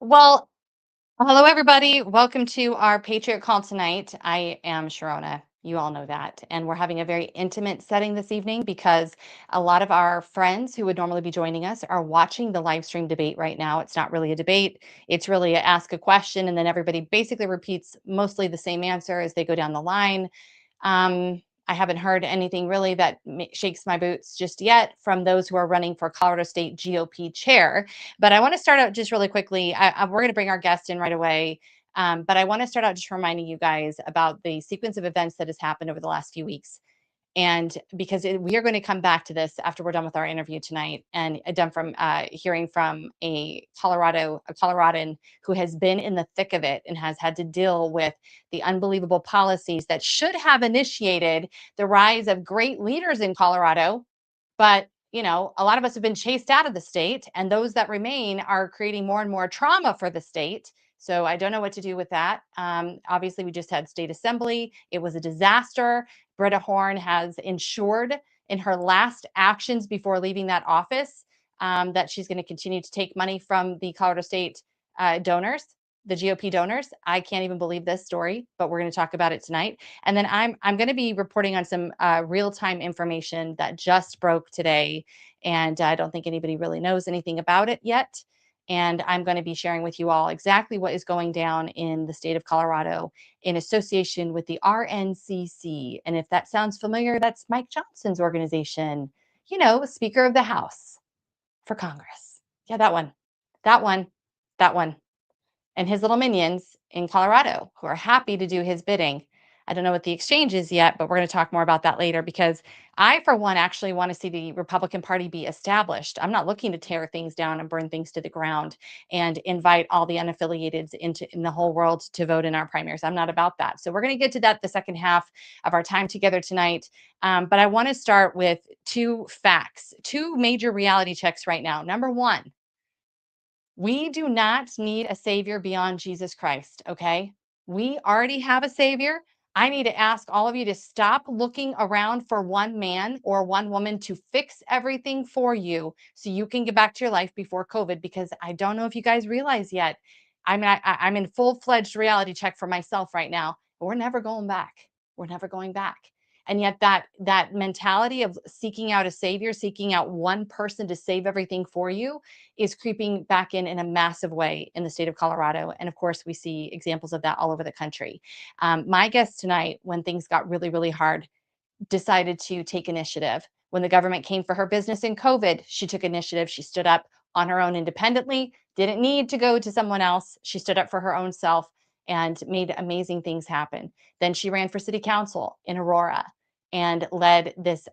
Well, hello, everybody. Welcome to our Patriot Call tonight. I am Sharona. You all know that. And we're having a very intimate setting this evening because a lot of our friends who would normally be joining us are watching the live stream debate right now. It's not really a debate, it's really ask a question, and then everybody basically repeats mostly the same answer as they go down the line. I haven't heard anything really that shakes my boots just yet from those who are running for Colorado State GOP chair. But I want to start out just really quickly. We're going to bring our guest in right away. But I want to start out just reminding you guys about the sequence of events that has happened over the last few weeks. And because we are going to come back to this after we're done with our interview tonight, and done from hearing from a Coloradan who has been in the thick of it and has had to deal with the unbelievable policies that should have initiated the rise of great leaders in Colorado. But, a lot of us have been chased out of the state, and those that remain are creating more and more trauma for the state. So I don't know what to do with that. Obviously, we just had state assembly. It was a disaster. Britta Horn has ensured in her last actions before leaving that office that she's going to continue to take money from the Colorado State donors, the GOP donors. I can't even believe this story, but we're going to talk about it tonight. And then I'm going to be reporting on some real-time information that just broke today, and I don't think anybody really knows anything about it yet. And I'm going to be sharing with you all exactly what is going down in the state of Colorado in association with the RNCC. And if that sounds familiar, that's Mike Johnson's organization, Speaker of the House for Congress. Yeah, that one, that one, that one. And his little minions in Colorado who are happy to do his bidding. I don't know what the exchange is yet, but we're going to talk more about that later because I, for one, actually want to see the Republican Party be established. I'm not looking to tear things down and burn things to the ground and invite all the unaffiliated in the whole world to vote in our primaries. I'm not about that. So we're going to get to that the second half of our time together tonight. But I want to start with two facts, two major reality checks right now. Number one, we do not need a savior beyond Jesus Christ, okay? We already have a savior. I need to ask all of you to stop looking around for one man or one woman to fix everything for you so you can get back to your life before COVID, because I don't know if you guys realize yet. I'm in full-fledged reality check for myself right now. We're never going back. We're never going back. And yet that mentality of seeking out a savior, seeking out one person to save everything for you, is creeping back in a massive way in the state of Colorado. And of course, we see examples of that all over the country. My guest tonight, when things got really, really hard, decided to take initiative. When the government came for her business in COVID, she took initiative. She stood up on her own independently, didn't need to go to someone else. She stood up for her own self and made amazing things happen. Then she ran for city council in Aurora and led this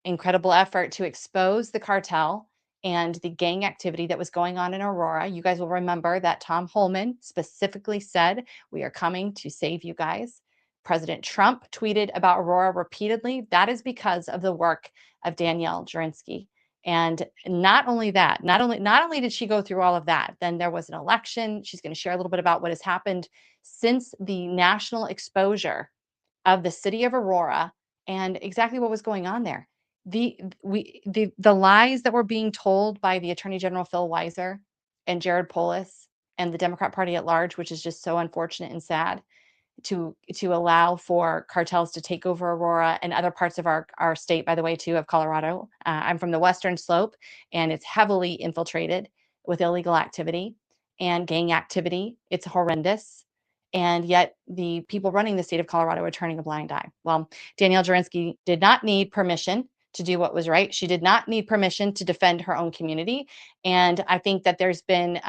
incredible effort to expose the cartel and the gang activity that was going on in Aurora. You guys will remember that Tom Holman specifically said, "We are coming to save you guys." President Trump tweeted about Aurora repeatedly. That is because of the work of Danielle Jurinsky. And not only that, not only did she go through all of that, then there was an election. She's going to share a little bit about what has happened since the national exposure of the city of Aurora and exactly what was going on there. The lies that were being told by the Attorney General Phil Weiser and Jared Polis and the Democrat Party at large, which is just so unfortunate and sad, to allow for cartels to take over Aurora and other parts of our state, by the way, too, of Colorado. I'm from the Western Slope, and it's heavily infiltrated with illegal activity and gang activity. It's horrendous. And yet the people running the state of Colorado are turning a blind eye. Well, Danielle Jurinsky did not need permission to do what was right. She did not need permission to defend her own community. And I think that there's been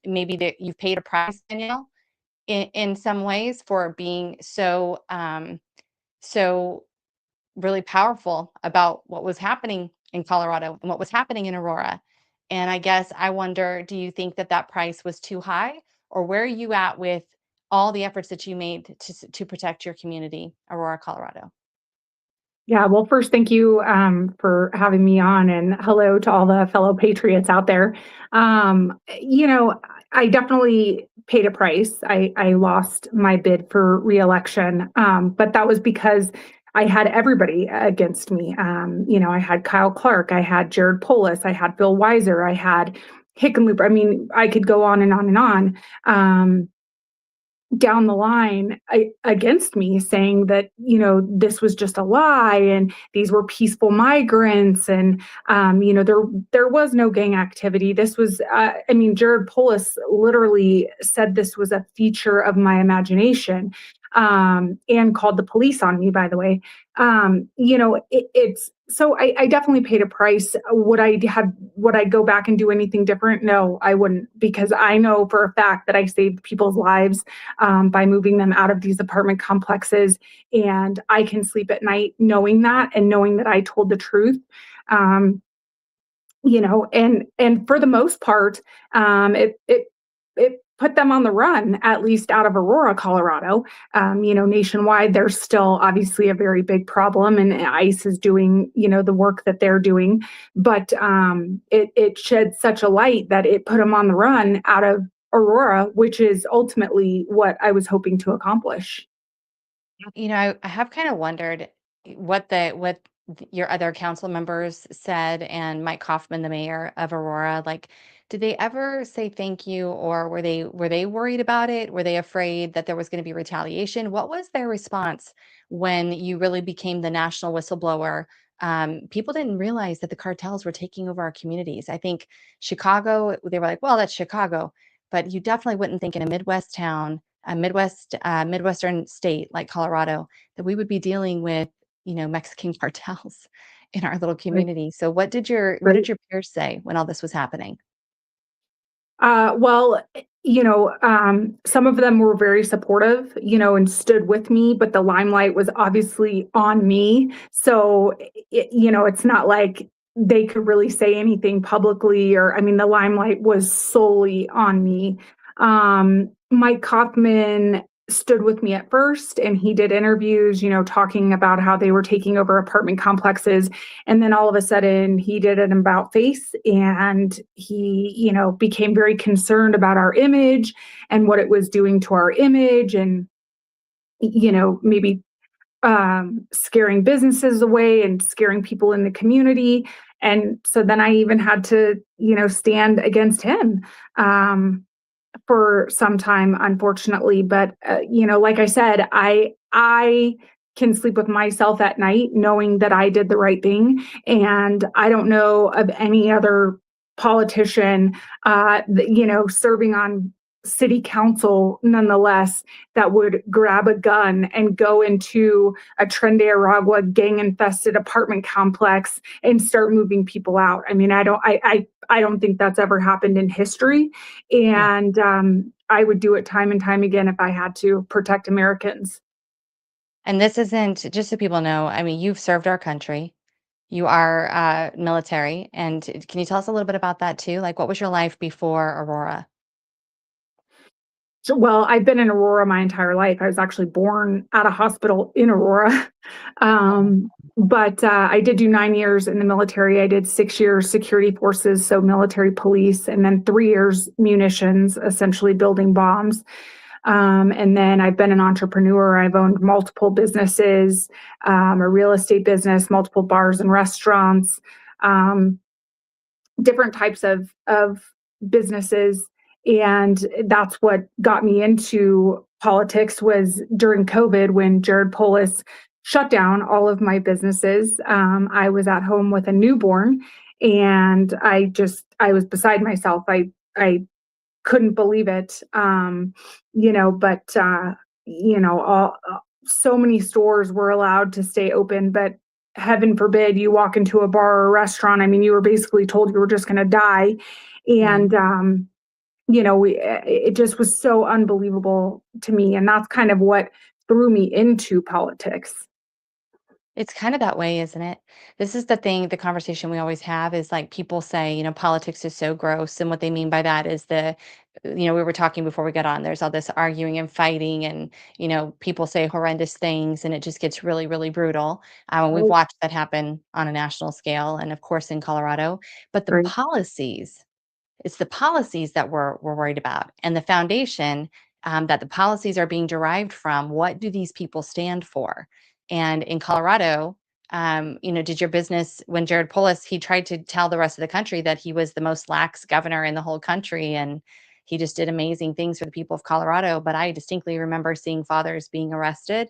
maybe that you've paid a price, Danielle, in some ways for being so really powerful about what was happening in Colorado and what was happening in Aurora. And I guess I wonder, do you think that price was too high, or where are you at with all the efforts that you made to protect your community, Aurora, Colorado? Yeah, well, first, thank you for having me on, and hello to all the fellow patriots out there. I definitely paid a price. I lost my bid for reelection, but that was because I had everybody against me. I had Kyle Clark, I had Jared Polis, I had Bill Weiser, I had Hickenlooper. I mean, I could go on and on and on. Down the line against me, saying that this was just a lie and these were peaceful migrants, and there was no gang activity. This was I mean, Jared Polis literally said this was a feature of my imagination, and called the police on me, by the way. It's so I definitely paid a price. Would I go back and do anything different? No, I wouldn't, because I know for a fact that I saved people's lives by moving them out of these apartment complexes. And I can sleep at night knowing that, and knowing that I told the truth. Um, and for the most part, it put them on the run, at least out of Aurora, Colorado. Nationwide, there's still obviously a very big problem, and ICE is doing, the work that they're doing. But it shed such a light that it put them on the run out of Aurora, which is ultimately what I was hoping to accomplish. I have kind of wondered what your other council members said, and Mike Kaufman, the mayor of Aurora. Like, did they ever say thank you, or were they worried about it? Were they afraid that there was going to be retaliation? What was their response when you really became the national whistleblower? People didn't realize that the cartels were taking over our communities. I think Chicago, they were like, well, that's Chicago, but you definitely wouldn't think in a Midwest town, Midwestern state like Colorado, that we would be dealing with, Mexican cartels in our little Right. community. So what did your peers say when all this was happening? Well, some of them were very supportive, and stood with me, but the limelight was obviously on me. So, it's not like they could really say anything publicly, or, I mean, the limelight was solely on me. Mike Kaufman stood with me at first, and he did interviews, talking about how they were taking over apartment complexes. And then all of a sudden he did an about face, and he, became very concerned about our image and what it was doing to our image, and, maybe scaring businesses away and scaring people in the community. And so then I even had to, stand against him. For some time, unfortunately. But like I said, I can sleep with myself at night knowing that I did the right thing. And I don't know of any other politician, serving on city council, nonetheless, that would grab a gun and go into a Tren de Aragua gang infested apartment complex and start moving people out. I mean, I don't think that's ever happened in history. Yeah. And I would do it time and time again if I had to protect Americans. And this isn't, just so people know, I mean, you've served our country. You are military. And can you tell us a little bit about that too? Like, what was your life before Aurora? So, well, I've been in Aurora my entire life. I was actually born at a hospital in Aurora. But I did do 9 years in the military. I did 6 years security forces, so military police, and then 3 years munitions, essentially building bombs. And then I've been an entrepreneur. I've owned multiple businesses, a real estate business, multiple bars and restaurants, um, different types of businesses. And that's what got me into politics, was during COVID, when Jared Polis shut down all of my businesses. I was at home with a newborn, and I was beside myself. I couldn't believe it. But so many stores were allowed to stay open, but heaven forbid you walk into a bar or a restaurant. I mean, you were basically told you were just going to die. And, it just was so unbelievable to me. And that's kind of what threw me into politics. It's kind of that way, isn't it? This is the thing, the conversation we always have is like people say, politics is so gross. And what they mean by that is we were talking before we got on, there's all this arguing and fighting, and, people say horrendous things, and it just gets really, really brutal. And we've Right. watched that happen on a national scale, and of course in Colorado. But Right. it's the policies that we're worried about, and the foundation, that the policies are being derived from. What do these people stand for? And in Colorado, Did your business, when Jared Polis, he tried to tell the rest of the country that he was the most lax governor in the whole country, and he just did amazing things for the people of Colorado. But I distinctly remember seeing fathers being arrested,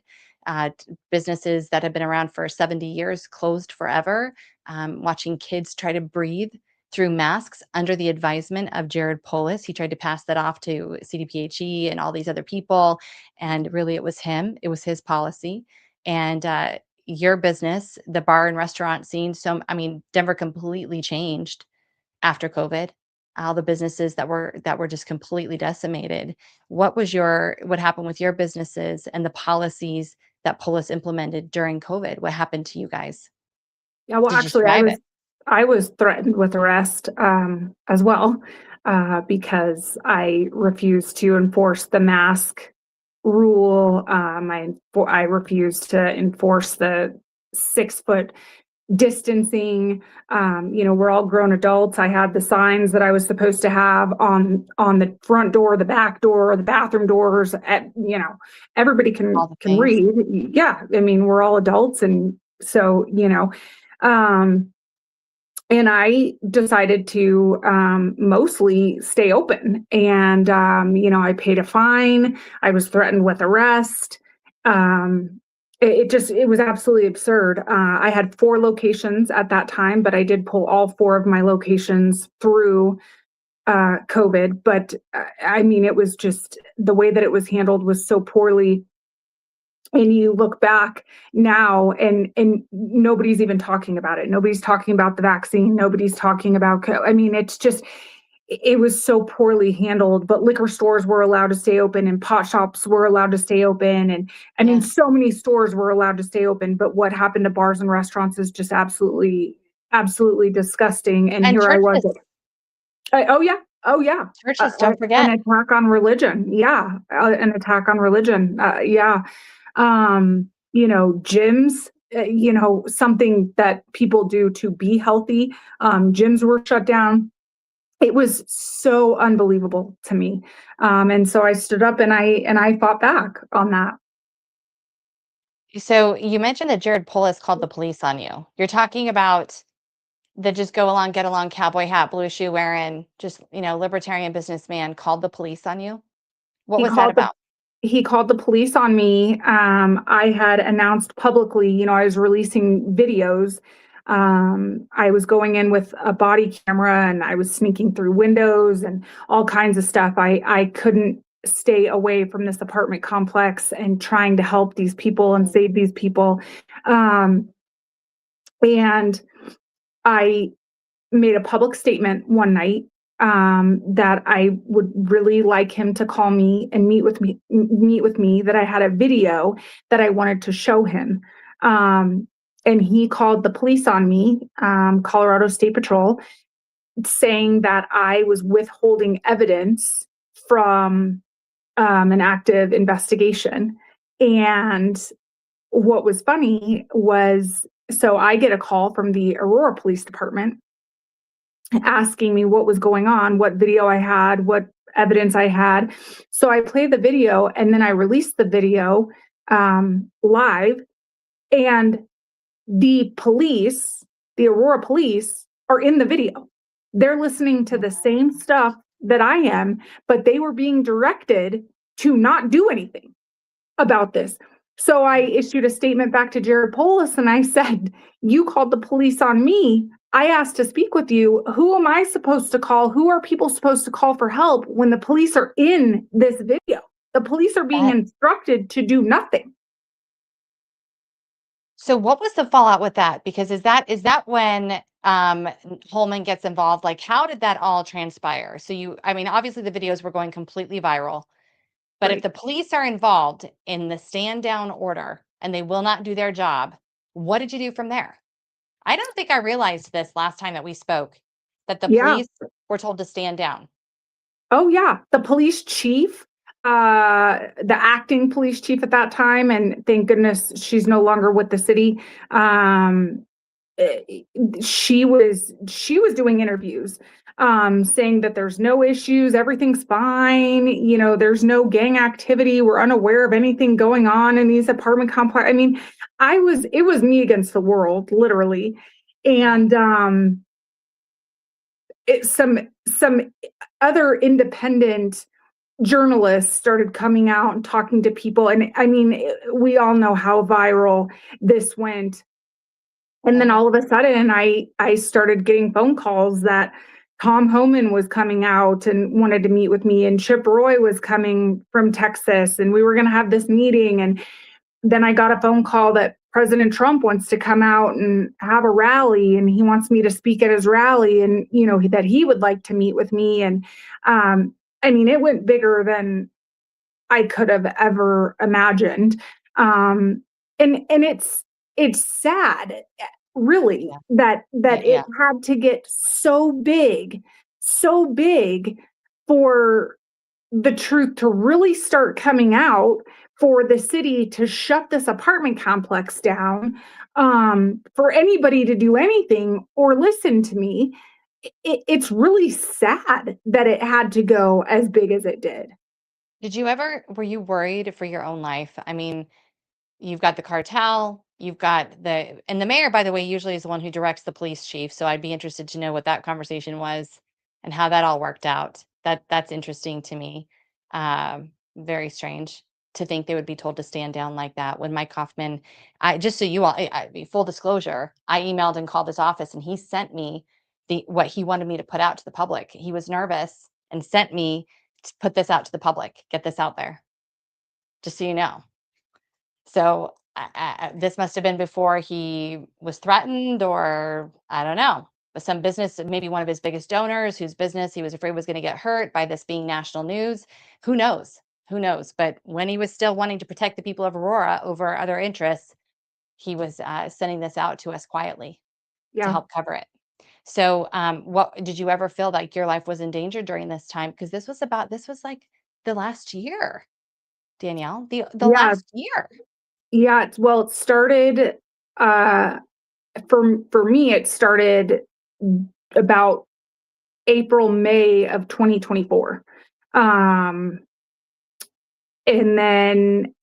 businesses that have been around for 70 years closed forever, watching kids try to breathe through masks under the advisement of Jared Polis. He tried to pass that off to CDPHE and all these other people. And really, it was him, it was his policy. And your business, the bar and restaurant scene, Denver completely changed after COVID. All the businesses that were just completely decimated. What happened with your businesses and the policies that Polis implemented during COVID? What happened to you guys? Yeah, well, Did you actually, survive it? I was threatened with arrest as well because I refused to enforce the mask rule. I refused to enforce the 6-foot distancing. We're all grown adults. I had the signs that I was supposed to have on the front door, the back door, the bathroom doors. Everybody All can the can things. read. Yeah, I mean, we're all adults, and so um, and I decided to mostly stay open. And I paid a fine. I was threatened with arrest. It was absolutely absurd. I had 4 locations at that time, but I did pull all 4 of my locations through COVID. But I mean, it was just the way that it was handled was so poorly. And you look back now and nobody's even talking about it. Nobody's talking about the vaccine. Nobody's talking about, it's just, it was so poorly handled. But liquor stores were allowed to stay open, and pot shops were allowed to stay open. And I mean, Yes. so many stores were allowed to stay open. But what happened to bars and restaurants is just absolutely, absolutely disgusting. And And here I was. churches. Oh yeah. Oh yeah. Churches, don't An forget. attack on religion. Yeah. An attack on religion. Yeah. Gyms, something that people do to be healthy. Gyms were shut down. It was so unbelievable to me. And so I stood up and I fought back on that. So you mentioned that Jared Polis called the police on you. You're talking about the just go along, get along, cowboy hat, blue shoe wearing, just, libertarian businessman called the police on you. What He was that called the about? he called the police on me. I had announced publicly, I was releasing videos. I was going in with a body camera and I was sneaking through windows and all kinds of stuff. I couldn't stay away from this apartment complex and trying to help these people and save these people. And I made a public statement one night that I would really like him to call me and meet with me, that I had a video that I wanted to show him. And he called the police on me, Colorado State Patrol, saying that I was withholding evidence from an active investigation. And what was funny was, so I get a call from the Aurora Police Department asking me what was going on, what video I had, what evidence I had. So I played the video and then I released the video live. And the police, the Aurora police, are in the video. They're listening to the same stuff that I am, but they were being directed to not do anything about this. So I issued a statement back to Jared Polis and I said, you called the police on me. I asked to speak with you. Who am I supposed to call? Who are people supposed to call for help when the police are in this video? The police are being That instructed to do nothing. So what was the fallout with that? Because is that when Holman gets involved? Like, how did that all transpire? So obviously the videos were going completely viral, but if Right. the police are involved in the stand down order and they will not do their job, what did you do from there? I don't think I realized this last time that we spoke, that the Yeah. police were told to stand down. Oh, yeah. The police chief, the acting police chief at that time, and thank goodness she's no longer with the city. she was doing interviews, saying that there's no issues, everything's fine, there's no gang activity, we're unaware of anything going on in these apartment complex. I mean, it was me against the world, literally. And some other independent journalists started coming out and talking to people, and I mean, we all know how viral this went. And then all of a sudden, I started getting phone calls that Tom Homan was coming out and wanted to meet with me, and Chip Roy was coming from Texas, and we were going to have this meeting. And then I got a phone call that President Trump wants to come out and have a rally, and he wants me to speak at his rally, and that he would like to meet with me. And I mean, it went bigger than I could have ever imagined. And it's sad, really, Yeah. that Yeah. it had to get so big for the truth to really start coming out, for the city to shut this apartment complex down, for anybody to do anything or listen to me. It's really sad that it had to go as big as it did. Were you worried for your own life? I mean, you've got the cartel, you've got and the mayor, by the way, usually is the one who directs the police chief. So I'd be interested to know what that conversation was and how that all worked out. That's interesting to me. Very strange to think they would be told to stand down like that. When Mike Kaufman, just so you all, full disclosure, I emailed and called his office, and he sent me what he wanted me to put out to the public. He was nervous and sent me to put this out to the public, get this out there, just so you know. So, this must have been before he was threatened, or I don't know, but some business, maybe one of his biggest donors whose business he was afraid was gonna get hurt by this being national news. Who knows? Who knows? But when he was still wanting to protect the people of Aurora over other interests, he was, sending this out to us quietly to Yeah. help cover it. So, what did you ever feel like your life was in danger during this time? Because this was like the last year, Danielle, the Yeah. last year. Yeah. Well, it started, uh, for me, it started about April, May of 2024. Um, and then,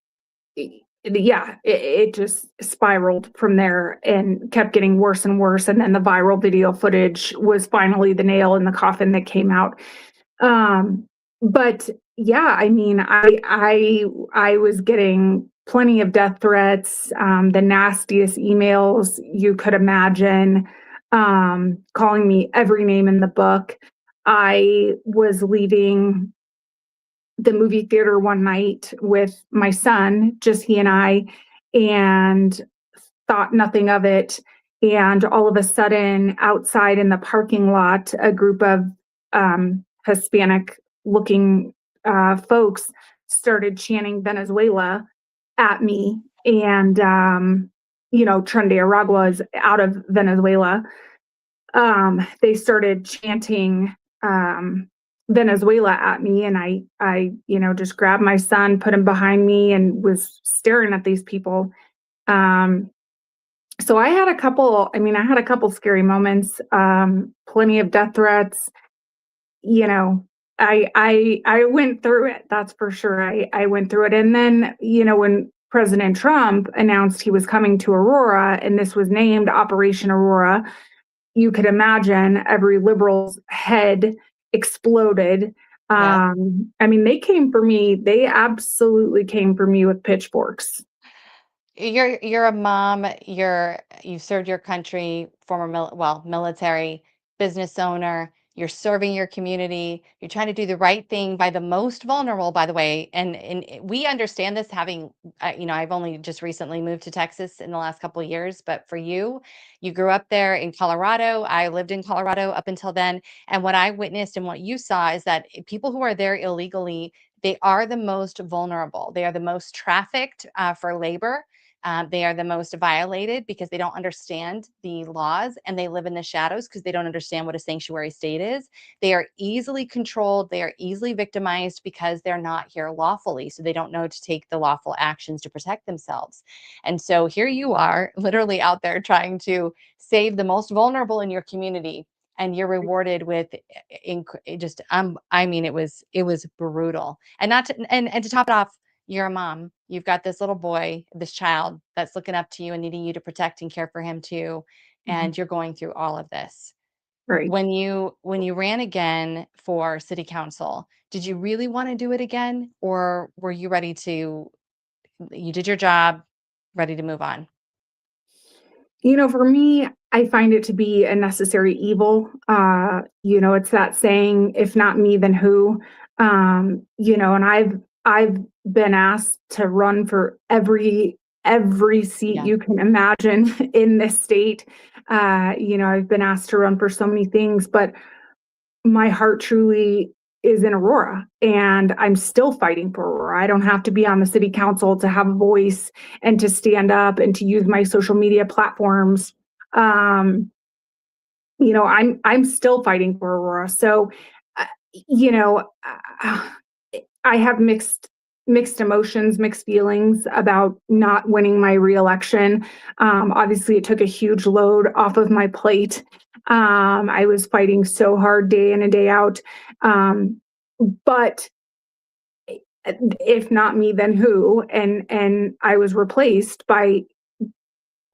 yeah, it just spiraled from there and kept getting worse and worse. And then the viral video footage was finally the nail in the coffin that came out. Um, but yeah, I mean, I was getting plenty of death threats, the nastiest emails you could imagine, calling me every name in the book. I was leaving the movie theater one night with my son, just he and I, and thought nothing of it. And all of a sudden, outside in the parking lot, a group of Hispanic looking folks started chanting Venezuela at me. And, Tren de Aragua is out of Venezuela. They started chanting Venezuela at me, and I just grabbed my son, put him behind me, and was staring at these people. Um, so I had a couple scary moments, plenty of death threats. You know, I went through it, that's for sure. I went through it. And then, when President Trump announced he was coming to Aurora, and this was named Operation Aurora, you could imagine every liberal's head exploded. Yes. I mean, they came for me. They absolutely came for me with pitchforks. You're a mom, you've served your country, military, business owner, you're serving your community, you're trying to do the right thing by the most vulnerable, by the way. We understand this, having, I've only just recently moved to Texas in the last couple of years, but for you, you grew up there in Colorado. I lived in Colorado up until then. And what I witnessed and what you saw is that people who are there illegally, they are the most vulnerable. They are the most trafficked for labor. They are the most violated because they don't understand the laws, and they live in the shadows because they don't understand what a sanctuary state is. They are easily controlled. They are easily victimized because they're not here lawfully. So they don't know to take the lawful actions to protect themselves. And so here you are, literally out there trying to save the most vulnerable in your community, and you're rewarded with just I mean, it was brutal. And not to, and to top it off, you're a mom. You've got this little boy, this child that's looking up to you and needing you to protect and care for him too. Mhm. And you're going through all of this. Right. When you ran again for city council, did you really want to do it again, or were you ready to, you did your job, ready to move on? For me, I find it to be a necessary evil. It's that saying, if not me, then who? And I've been asked to run for every seat Yeah. you can imagine in this state. I've been asked to run for so many things, but my heart truly is in Aurora, and I'm still fighting for Aurora. I don't have to be on the city council to have a voice and to stand up and to use my social media platforms. Um, I'm still fighting for Aurora. So, uh, you know, uh, I have mixed emotions, mixed feelings about not winning my reelection. Obviously, it took a huge load off of my plate. I was fighting so hard day in and day out. But if not me, then who? And I was replaced by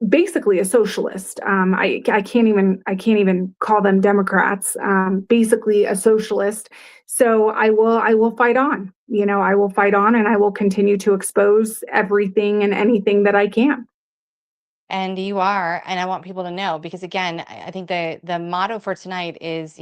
basically a socialist. I can't even call them Democrats. Basically a socialist. So I will fight on. I will fight on, and I will continue to expose everything and anything that I can. And you are, and I want people to know, because again, I think the motto for tonight is,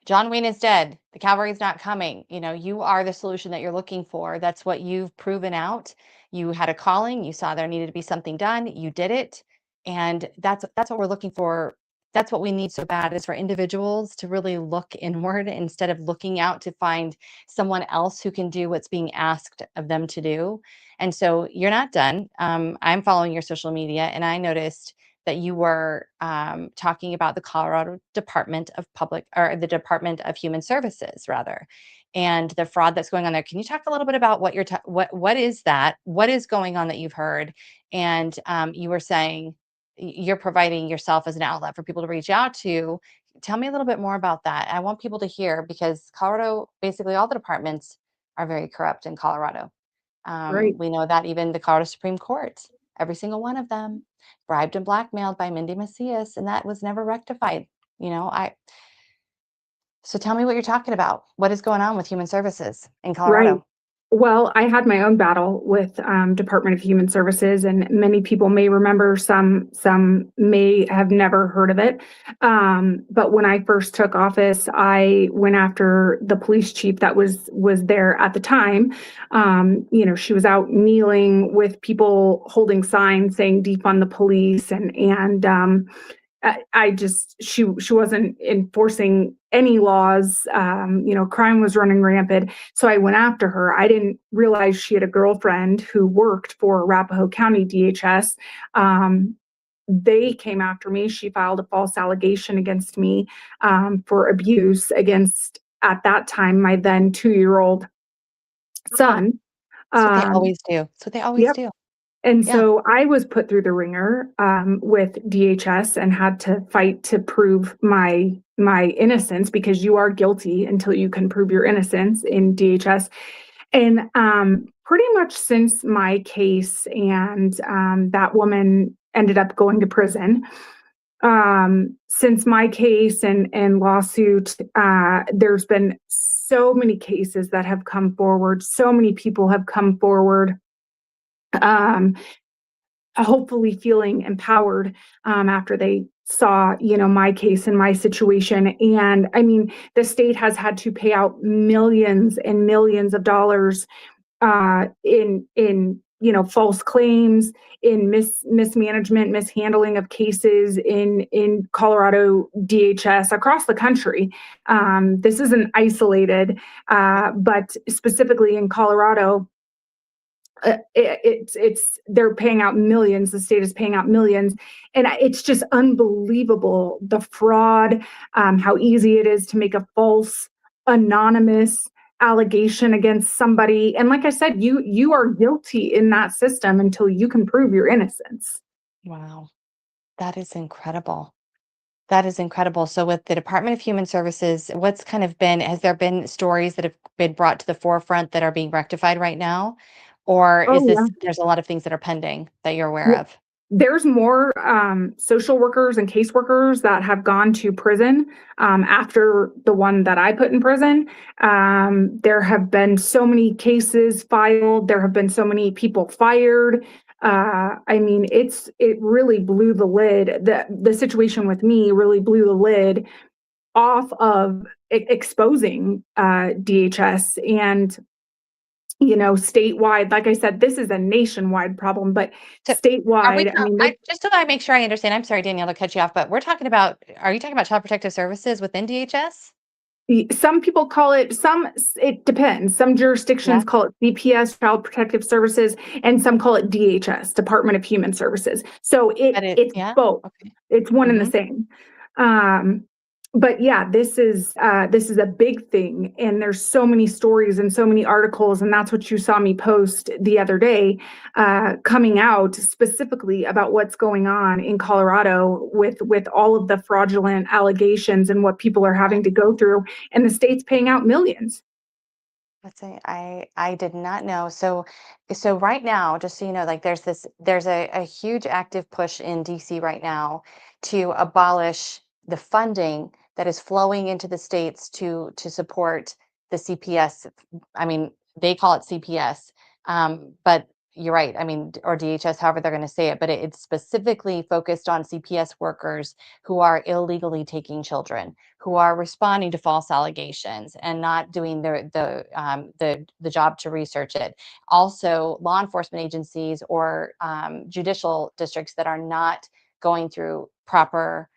John Wayne is dead. The cavalry's not coming. You are the solution that you're looking for. That's what you've proven out. You had a calling. You saw there needed to be something done. You did it, and that's what we're looking for. That's what we need so bad, is for individuals to really look inward instead of looking out to find someone else who can do what's being asked of them to do. And so you're not done. I'm following your social media, and I noticed that you were talking about the Colorado Department of Public, or the Department of Human Services, rather, and the fraud that's going on there. Can you talk a little bit about what what is that? What is going on that you've heard? And you were saying you're providing yourself as an outlet for people to reach out to. Tell me a little bit more about that. I want people to hear, because Colorado, basically all the departments are very corrupt in Colorado. Right. We know that even the Colorado Supreme Court, every single one of them, bribed and blackmailed by Mindy Macias, and that was never rectified. I So tell me what you're talking about. What is going on with human services in Right. Colorado? Well, I had my own battle with Department of Human Services, and many people may remember. Some may have never heard of it. But when I first took office, I went after the police chief that was there at the time. She was out kneeling with people holding signs saying "defund the police," and I just she wasn't enforcing any laws. Crime was running rampant. So I went after her. I didn't realize she had a girlfriend who worked for Arapahoe County DHS. They came after me. She filed a false allegation against me for abuse against, at that time, my then 2-year-old son. That's what they Um, always do. That's what they always yep. do. And Yeah. so I was put through the ringer with DHS and had to fight to prove my innocence, because you are guilty until you can prove your innocence in DHS. And pretty much since my case, and that woman ended up going to prison. Since my case and lawsuit, there's been so many cases that have come forward. So many people have come forward. Um, Hopefully feeling empowered after they saw my case and my situation. And I mean, the state has had to pay out millions and millions of dollars in false claims, in mismanagement, mishandling of cases in Colorado DHS across the country. This isn't isolated, but specifically in Colorado, they're paying out millions. The state is paying out millions, and it's just unbelievable, the fraud, how easy it is to make a false, anonymous allegation against somebody. And like I said, you are guilty in that system until you can prove your innocence. Wow. That is incredible. That is incredible. So with the Department of Human Services, what's kind of been, has there been stories that have been brought to the forefront that are being rectified right now? Or is Oh yeah. this, there's a lot of things that are pending that you're aware of? There's more social workers and caseworkers that have gone to prison after the one that I put in prison. There have been so many cases filed. There have been so many people fired. I mean, it really blew the lid. The situation with me really blew the lid off of exposing DHS and statewide. Like I said, this is a nationwide problem, but So are we, statewide, I mean, just so that I make sure I understand, I'm sorry, Danielle, to cut you off, but we're talking about, are you talking about Child Protective Services within DHS? some people call it, it depends. Some Yeah. jurisdictions call it DPS, Child Protective Services, and some call it DHS, Department of Human Services. So But it's yeah. both. Okay. It's one and the Hmm. same. Um, but yeah, this is a big thing, and there's so many stories and so many articles, and that's what you saw me post the other day, coming out specifically about what's going on in Colorado with all of the fraudulent allegations and what people are having to go through, and the state's paying out millions. Let's say I did not know. So right now, just so you know, like there's a huge active push in DC right now to abolish the funding that is flowing into the states to support the CPS. I mean, they call it CPS, but you're right. I mean, or DHS, however they're going to say it, but it's specifically focused on CPS workers who are illegally taking children, who are responding to false allegations and not doing the job to research it. Also, law enforcement agencies or judicial districts that are not going through proper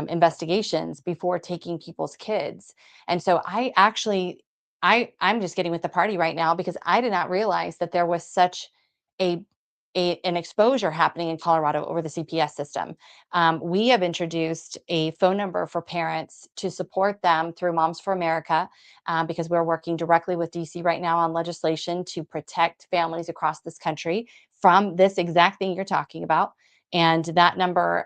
investigations before taking people's kids. And so I actually, I'm just getting with the party right now because I did not realize that there was such a an exposure happening in Colorado over the CPS system. We have introduced a phone number for parents to support them through Moms for America, because we're working directly with DC right now on legislation to protect families across this country from this exact thing you're talking about. And that number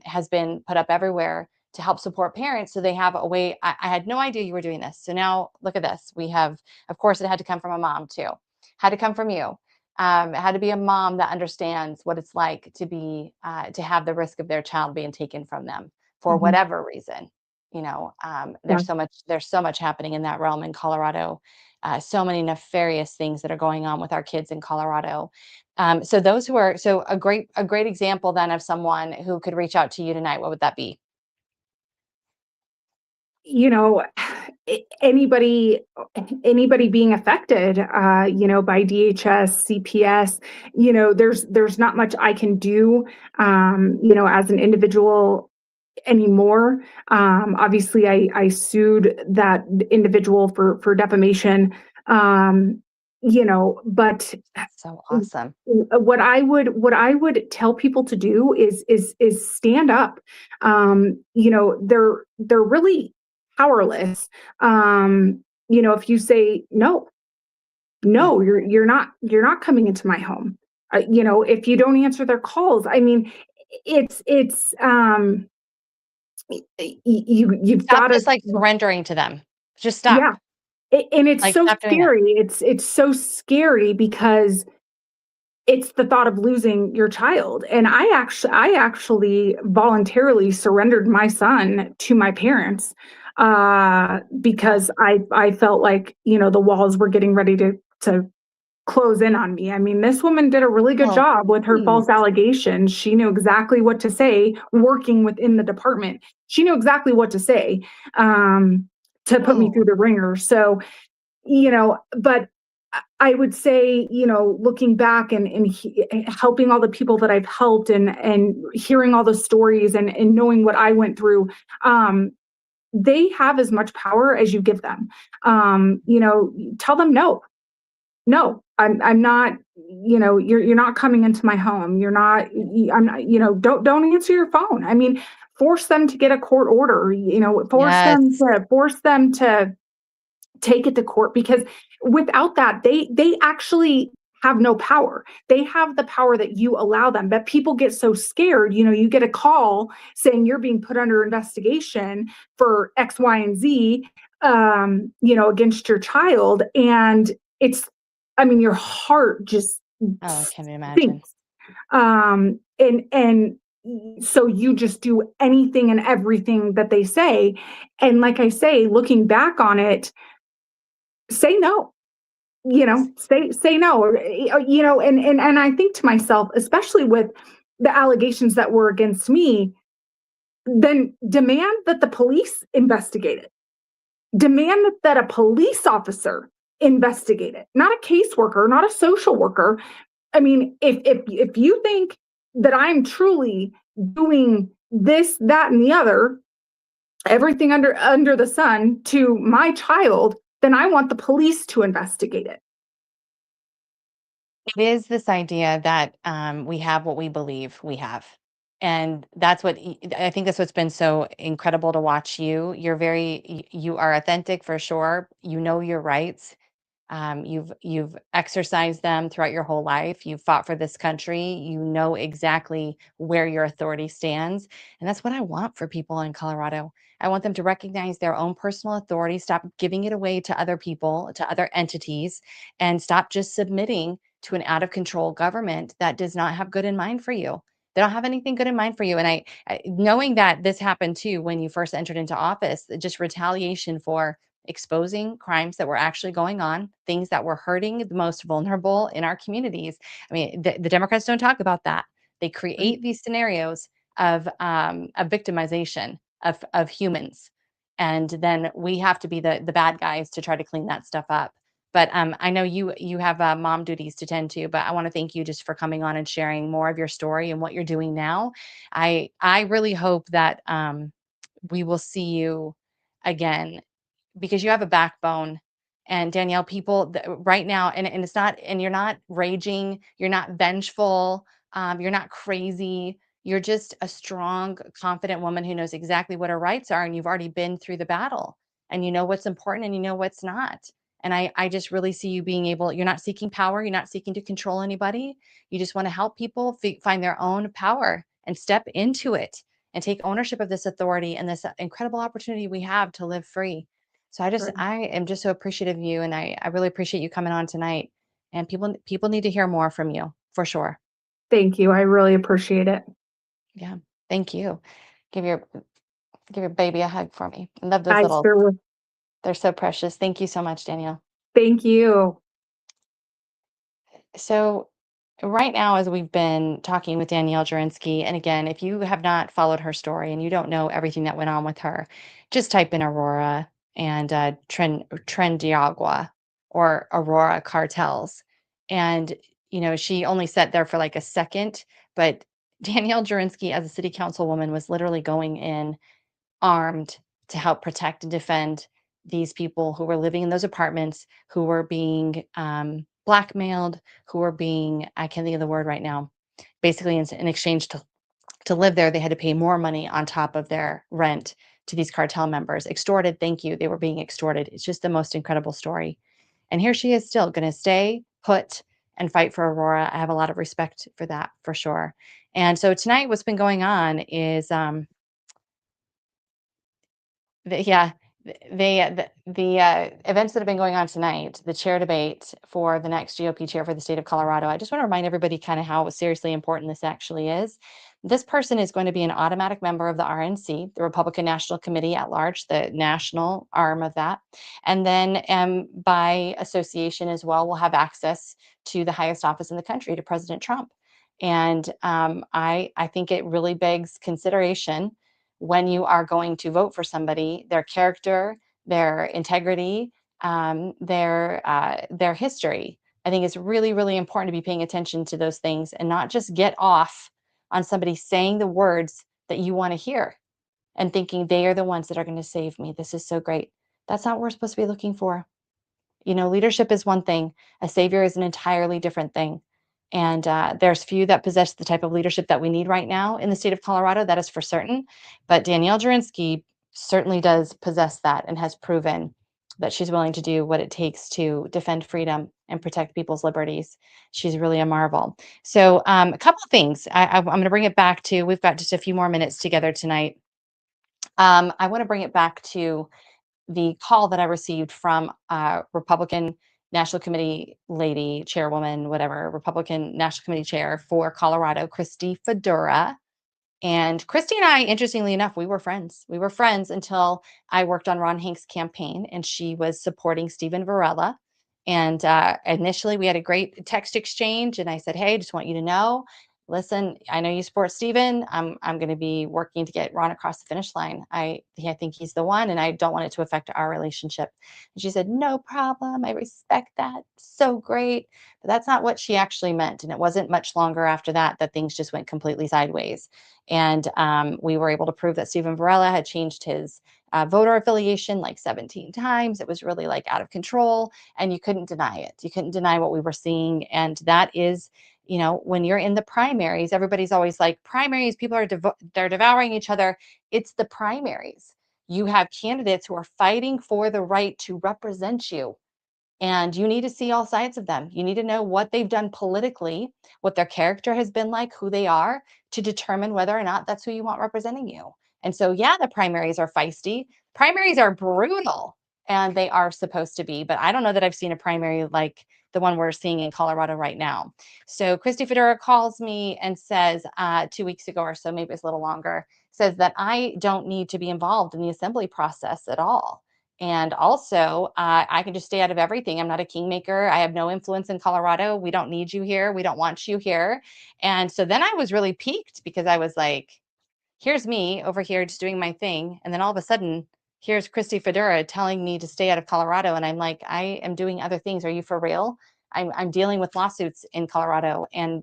has been put up everywhere to help support parents so they have a way. I had no idea you were doing this. So now look at this. We have, of course, it had to come from a mom too, had to come from you. It had to be a mom that understands what it's like to be to have the risk of their child being taken from them for Mhm. whatever reason. Yeah. There's so much happening in that realm in Colorado. So many nefarious things that are going on with our kids in Colorado. So those who are, so a great example then of someone who could reach out to you tonight. What would that be? you know anybody being affected by DHS, CPS, there's not much I can do as an individual anymore. Obviously I sued that individual for defamation. But So awesome. what I would tell people to do is stand up. They're really powerless. If you say no, Yeah. no, you're not coming into my home. If you don't answer their calls, I mean, it's you've Stop got to. just like surrendering to them. Just Yeah. stop. And it's Like so stop doing that. scary. It's so scary because it's the thought of losing your child. And I actually voluntarily surrendered my son to my parents Yeah. because I felt like, the walls were getting ready to close in on me. I mean, this woman did a really good Oh, job with her please. false allegations. She knew exactly what to say working within the department. She knew exactly what to say to put me Oh, through the ringer. So, but I would say, looking back and helping all the people that I've helped and hearing all the stories and knowing what I went through, they have as much power as you give them. Tell them no. no, I'm not, you're not coming into my home. I'm not, don't answer your phone. I mean, force them to get a court order, Yes. force them to take it to court, because without that, they actually have no power. They have the power that you allow them. But people get so scared, you get a call saying you're being put under investigation for X, Y, and Z, against your child. And it's, I mean, your heart just Oh, I can't imagine. sinks. And so you just do anything and everything that they say. And like I say, looking back on it, say no, say no, and I think to myself, especially with the allegations that were against me, then demand that the police investigate it. Demand that a police officer investigate it, not a caseworker, not a social worker. I mean, if you think that I'm truly doing this, that, and the other, everything under the sun to my child, then I want the police to investigate it. It is this idea that we have what we believe we have. And that's I think that's what's been so incredible to watch you. You are authentic for sure. You know your rights. You've exercised them throughout your whole life. You've fought for this country. You know exactly where your authority stands, and that's what I want for people in Colorado. I want them to recognize their own personal authority, stop giving it away to other people, to other entities, and stop just submitting to an out of control government that does not have good in mind for you. They don't have anything good in mind for you. And knowing that this happened too when you first entered into office, just retaliation for exposing crimes that were actually going on, things that were hurting the most vulnerable in our communities. I mean, the Democrats don't talk about that. They Right. create these scenarios of victimization of humans, and then we have to be the bad guys to try to clean that stuff up. But I know you have mom duties to tend to. But I want to thank you just for coming on and sharing more of your story and what you're doing now. I really hope that we will see you again because you have a backbone. And Danielle, people right now, and it's not, and you're not raging, you're not vengeful, you're not crazy. You're just a strong, confident woman who knows exactly what her rights are, and you've already been through the battle, and you know what's important, and you know what's not. And I just really see you being able. You're not seeking power. You're not seeking to control anybody. You just want to help people find their own power and step into it and take ownership of this authority and this incredible opportunity we have to live free. So Right. I am just so appreciative of you, and I really appreciate you coming on tonight. And people need to hear more from you for sure. Thank you. I really appreciate it. Yeah. Thank you. Give your give your baby a hug for me. I love those I little, sure will. they're so precious. Thank you so much, Danielle. Thank you. So, right now, as we've been talking with Danielle Jurinsky, and again, if you have not followed her story and you don't know everything that went on with her, just type in Aurora and Trendiagua or Aurora cartels. And, she only sat there for like a second, but Danielle Jurinsky, as a city councilwoman, was literally going in armed to help protect and defend these people who were living in those apartments, who were being blackmailed, who were being, I can't think of the word right now, basically in exchange to live there, they had to pay more money on top of their rent to these cartel members. Extorted, thank you. They were being extorted. It's just the most incredible story. And here she is still going to stay put and fight for Aurora. I have a lot of respect for that for sure. And so tonight, what's been going on is yeah, the events that have been going on tonight, the chair debate for the next GOP chair for the state of Colorado. I just want to remind everybody kind of how seriously important this actually is. This person is going to be an automatic member of the RNC, the Republican National Committee at Large, the national arm of that. And then by association as well, will have access to the highest office in the country, to President Trump. And I think it really begs consideration when you are going to vote for somebody, their character, their integrity, their history. I think it's really, really important to be paying attention to those things and not just get off on somebody saying the words that you want to hear and thinking they are the ones that are going to save me. This is so great. That's not what we're supposed to be looking for. Leadership is one thing, a savior is an entirely different thing. And there's few that possess the type of leadership that we need right now in the state of Colorado, that is for certain. But Danielle Jurinsky certainly does possess that and has proven that she's willing to do what it takes to defend freedom and protect people's liberties. She's really a marvel. So, a couple of things. I'm going to bring it back to, we've got just a few more minutes together tonight. I want to bring it back to the call that I received from Republican National Committee lady, chairwoman, whatever, Republican National Committee chair for Colorado, Christy Fedora. And Christy and I, interestingly enough, we were friends. We were friends until I worked on Ron Hank's campaign and she was supporting Stephen Varela. And initially we had a great text exchange and I said, hey, just want you to know, listen, I know you support Stephen. I'm going to be working to get Ron across the finish line. I think he's the one and I don't want it to affect our relationship. And she said, no problem. I respect that. So great. But that's not what she actually meant. And it wasn't much longer after that things just went completely sideways. And we were able to prove that Stephen Varela had changed his voter affiliation like 17 times. It was really like out of control and you couldn't deny it. You couldn't deny what we were seeing. And that is, when you're in the primaries, everybody's always like primaries, people are they're devouring each other. It's the primaries. You have candidates who are fighting for the right to represent you. And you need to see all sides of them. You need to know what they've done politically, what their character has been like, who they are, to determine whether or not that's who you want representing you. And so, yeah, the primaries are feisty. Primaries are brutal, and they are supposed to be. But I don't know that I've seen a primary like the one we're seeing in Colorado right now. So Christy Fedora calls me and says 2 weeks ago or so, maybe it's a little longer, says that I don't need to be involved in the assembly process at all. And also, I can just stay out of everything. I'm not a kingmaker. I have no influence in Colorado. We don't need you here. We don't want you here. And so then I was really piqued because I was like, here's me over here just doing my thing. And then all of a sudden, here's Christy Fedora telling me to stay out of Colorado. And I'm like, I am doing other things. Are you for real? I'm dealing with lawsuits in Colorado and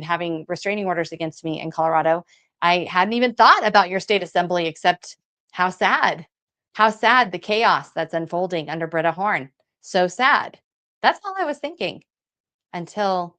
having restraining orders against me in Colorado. I hadn't even thought about your state assembly, except how sad the chaos that's unfolding under Britta Horn. So sad. That's all I was thinking until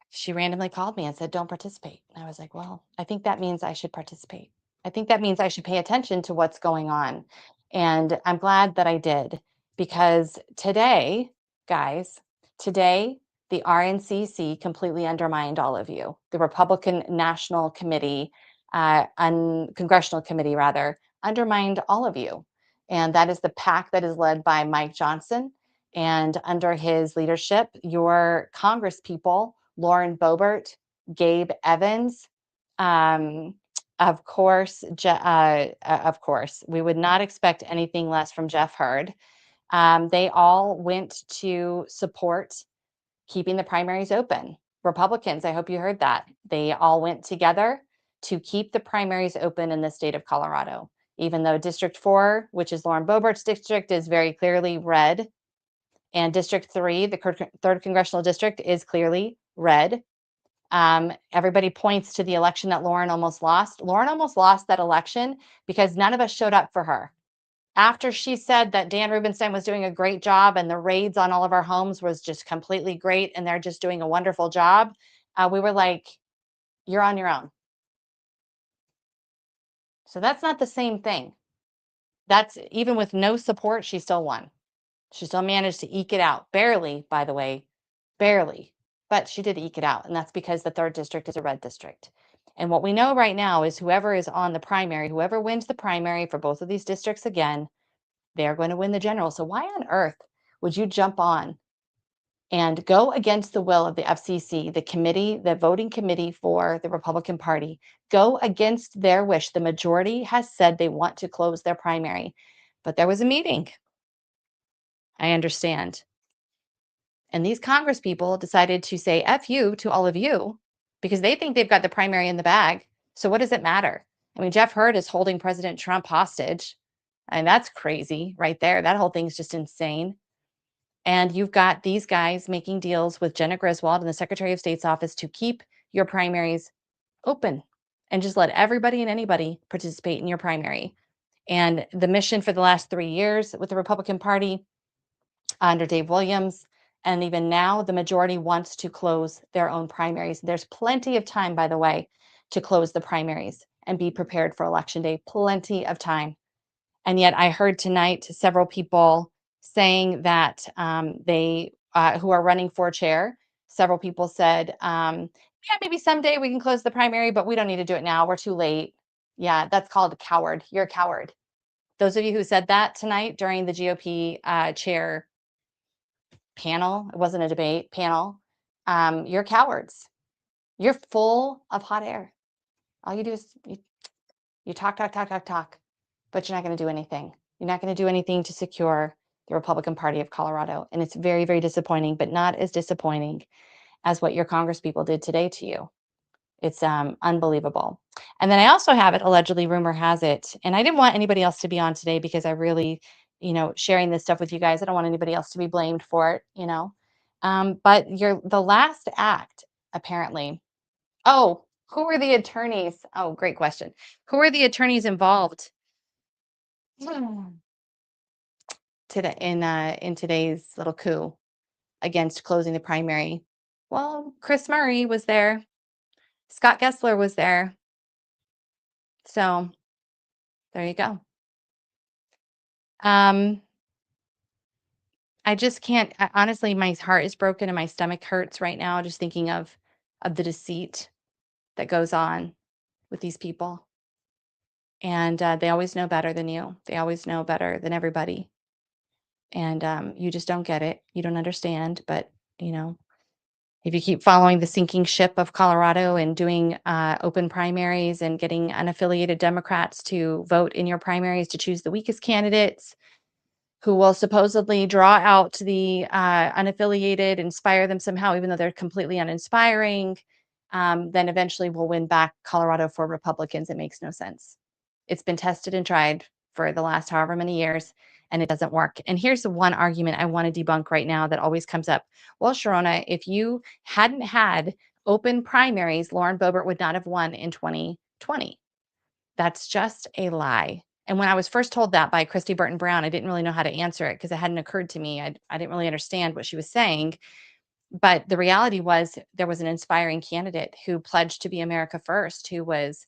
she randomly called me and said, don't participate. And I was like, well, I think that means I should participate. I think that means I should pay attention to what's going on. And I'm glad that I did because today, guys, today, the RNCC completely undermined all of you. The Republican National Committee, Congressional Committee, rather, undermined all of you. And that is the PAC that is led by Mike Johnson. And under his leadership, your Congress people, Lauren Boebert, Gabe Evans, of course, we would not expect anything less from Jeff Hurd. They all went to support keeping the primaries open. Republicans, I hope you heard that. They all went together to keep the primaries open in the state of Colorado, even though District 4, which is Lauren Boebert's district, is very clearly red. And District 3, the 3rd Congressional District, is clearly red. Everybody points to the election that Lauren almost lost. Lauren almost lost that election because none of us showed up for her. After she said that Dan Rubenstein was doing a great job and the raids on all of our homes was just completely great and they're just doing a wonderful job, we were like, you're on your own. So that's not the same thing. That's even with no support, she still won. She still managed to eke it out. Barely, by the way, barely. But she did eke it out. And that's because the 3rd district is a red district. And what we know right now is whoever is on the primary, whoever wins the primary for both of these districts again, they're going to win the general. So why on earth would you jump on and go against the will of the FCC, the committee, the voting committee for the Republican Party, go against their wish? The majority has said they want to close their primary, but there was a meeting. I understand. And these Congress people decided to say F you to all of you because they think they've got the primary in the bag. So what does it matter? I mean, Jeff Hurd is holding President Trump hostage. And that's crazy right there. That whole thing's just insane. And you've got these guys making deals with Jenna Griswold and the Secretary of State's office to keep your primaries open and just let everybody and anybody participate in your primary. And the mission for the last 3 years with the Republican Party under Dave Williams, and even now, the majority wants to close their own primaries. There's plenty of time, by the way, to close the primaries and be prepared for election day. Plenty of time. And yet, I heard tonight several people saying that they, who are running for chair, several people said, yeah, maybe someday we can close the primary, but we don't need to do it now. We're too late. Yeah, that's called a coward. You're a coward. Those of you who said that tonight during the GOP chair panel, it wasn't a debate panel, you're cowards. You're full of hot air. All you do is you talk, but you're not going to do anything. You're not going to do anything to secure the Republican Party of Colorado. And it's very, very disappointing, but not as disappointing as what your congresspeople did today to you. It's unbelievable. And then I also have it, allegedly, rumor has it, and I didn't want anybody else to be on today because I really, sharing this stuff with you guys, I don't want anybody else to be blamed for it. But the last act, apparently. Oh, who were the attorneys? Oh, great question. Who are the attorneys involved today in today's little coup against closing the primary? Well, Chris Murray was there. Scott Gessler was there. So there you go. I just can't. Honestly, my heart is broken and my stomach hurts right now just thinking of the deceit that goes on with these people. And they always know better than you. They always know better than everybody. And you just don't get it. You don't understand. But if you keep following the sinking ship of Colorado and doing open primaries and getting unaffiliated Democrats to vote in your primaries to choose the weakest candidates, who will supposedly draw out the unaffiliated, inspire them somehow, even though they're completely uninspiring, then eventually we'll win back Colorado for Republicans. It makes no sense. It's been tested and tried for the last however many years, and it doesn't work. And here's the one argument I want to debunk right now that always comes up. Well, Sharona, if you hadn't had open primaries, Lauren Boebert would not have won in 2020. That's just a lie. And when I was first told that by Christy Burton Brown, I didn't really know how to answer it because it hadn't occurred to me. I didn't really understand what she was saying. But the reality was there was an inspiring candidate who pledged to be America first, who was,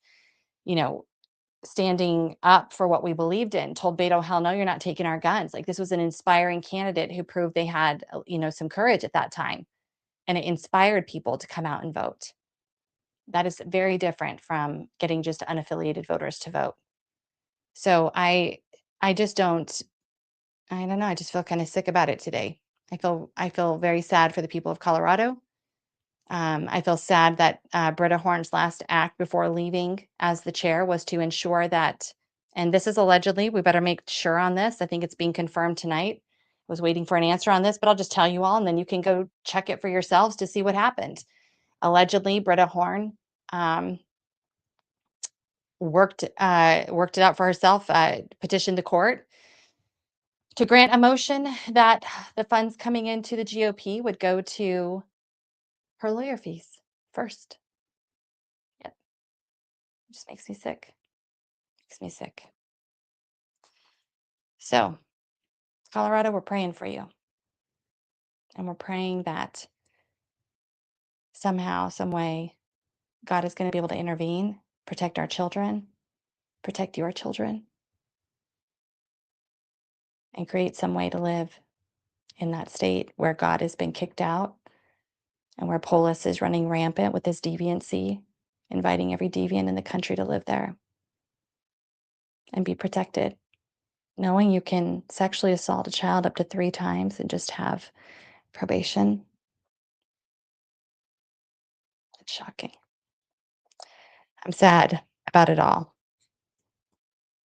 standing up for what we believed in, told Beto, hell no, you're not taking our guns. Like, this was an inspiring candidate who proved they had, some courage at that time. And it inspired people to come out and vote. That is very different from getting just unaffiliated voters to vote. So I just don't, I don't know. I just feel kind of sick about it today. I feel very sad for the people of Colorado. I feel sad that Britta Horn's last act before leaving as the chair was to ensure that, and this is allegedly, we better make sure on this. I think it's being confirmed tonight. I was waiting for an answer on this, but I'll just tell you all, and then you can go check it for yourselves to see what happened. Allegedly, Britta Horn worked it out for herself, petitioned the court to grant a motion that the funds coming into the GOP would go to her lawyer fees first. Yep. It just makes me sick. Makes me sick. So, Colorado, we're praying for you. And we're praying that somehow, some way, God is going to be able to intervene, protect our children, protect your children, and create some way to live in that state where God has been kicked out and where Polis is running rampant with his deviancy, inviting every deviant in the country to live there and be protected. Knowing you can sexually assault a child up to 3 times and just have probation. It's shocking. I'm sad about it all.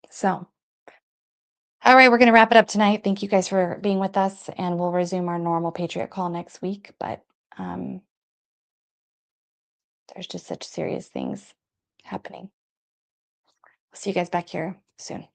So, all right, we're going to wrap it up tonight. Thank you guys for being with us, and we'll resume our normal Patriot Call next week. But there's just such serious things happening. We'll see you guys back here soon.